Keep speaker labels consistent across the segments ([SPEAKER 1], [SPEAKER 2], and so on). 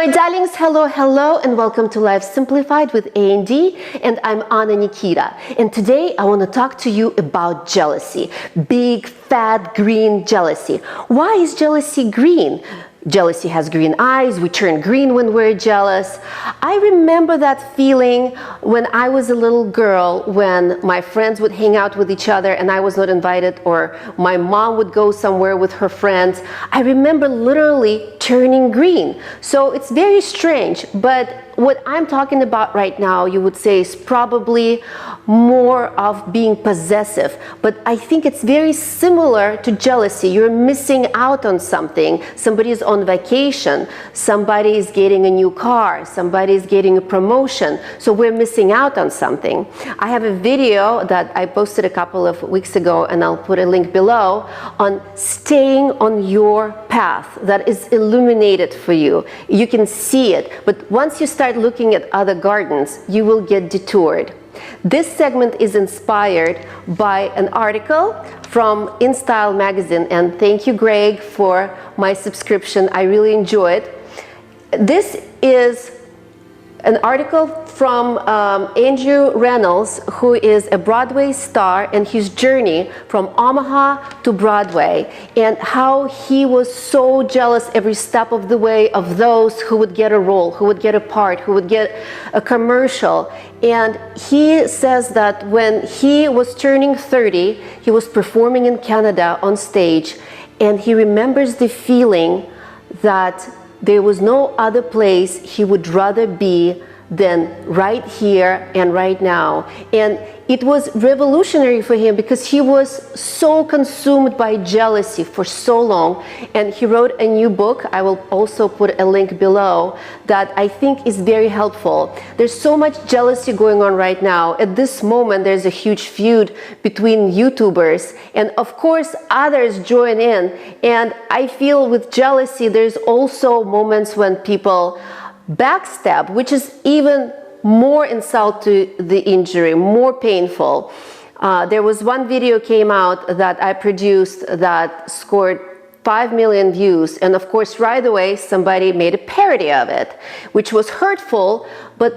[SPEAKER 1] My darlings, hello, hello, and welcome to Life Simplified with A.N.D, and I'm Nikita. And today I want to talk to you about jealousy. Big, fat, green jealousy. Why is jealousy green? Jealousy has green eyes. We turn green when we're jealous. I remember that feeling when I was a little girl, when my friends would hang out with each other and I was not invited, or my mom would go somewhere with her friends. I remember literally turning green. So it's very strange, but what I'm talking about right now, you would say, is probably more of being possessive, but I think it's very similar to jealousy. You're missing out on something. Somebody is on vacation, somebody is getting a new car, somebody is getting a promotion, so we're missing out on something. I have a video that I posted a couple of weeks ago, and I'll put a link below, on staying on your path that is illuminated for you. You can see it, but once you start looking at other gardens, you will get detoured. This segment is inspired by an article from InStyle magazine, and thank you, Greg, for my subscription. I really enjoy it. This is an article from Andrew Reynolds, who is a Broadway star, and his journey from Omaha to Broadway, and how he was so jealous every step of the way of those who would get a role, who would get a part, who would get a commercial. And he says that when he was turning 30, he was performing in Canada on stage, and he remembers the feeling that there was no other place he would rather be than right here and right now. And it was revolutionary for him because he was so consumed by jealousy for so long. And he wrote a new book, I will also put a link below, that I think is very helpful. There's so much jealousy going on right now. At this moment, there's a huge feud between YouTubers, and of course others join in. And I feel with jealousy, there's also moments when people backstab, which is even more insult to the injury, more painful. There was one video came out that I produced that scored 5 million views, and of course right away somebody made a parody of it, which was hurtful. But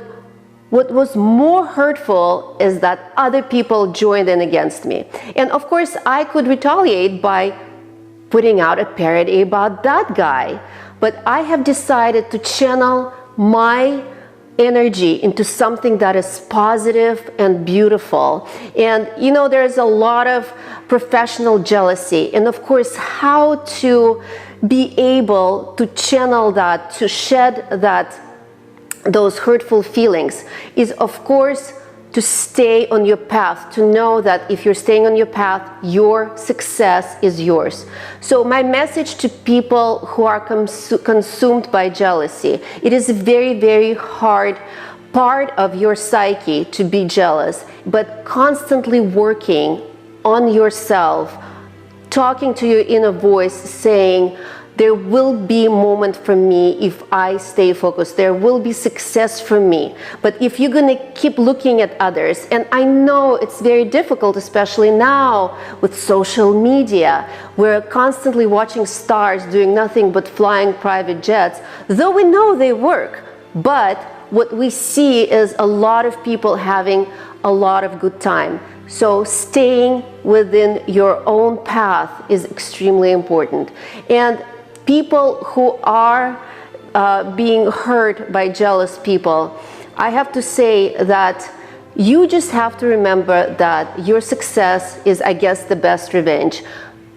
[SPEAKER 1] what was more hurtful is that other people joined in against me. And of course I could retaliate by putting out a parody about that guy, but I have decided to channel my energy into something that is positive and beautiful. And you know, there's a lot of professional jealousy, and of course how to be able to channel that, to shed that, those hurtful feelings, is of course to stay on your path, to know that if you're staying on your path, your success is yours. So my message to people who are consumed by jealousy, it is a very, very hard part of your psyche to be jealous, but constantly working on yourself, talking to your inner voice, saying, there will be a moment for me if I stay focused. There will be success for me. But if you're going to keep looking at others, and I know it's very difficult, especially now with social media, we're constantly watching stars doing nothing but flying private jets, though we know they work. But what we see is a lot of people having a lot of good time. So staying within your own path is extremely important. And people who are being hurt by jealous people, I have to say that you just have to remember that your success is, I guess, the best revenge.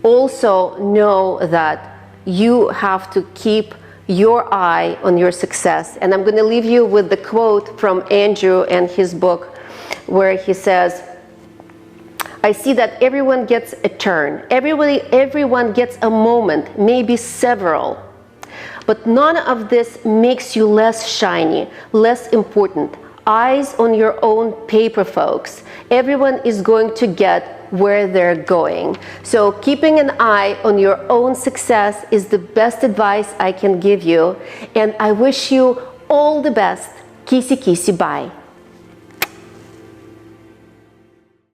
[SPEAKER 1] Also know that you have to keep your eye on your success. And I'm going to leave you with the quote from Andrew and his book, where he says, I see that everyone gets a turn. Everyone gets a moment, maybe several. But none of this makes you less shiny, less important. Eyes on your own paper, folks. Everyone is going to get where they're going. So keeping an eye on your own success is the best advice I can give you. And I wish you all the best. Kissy, kissy, bye.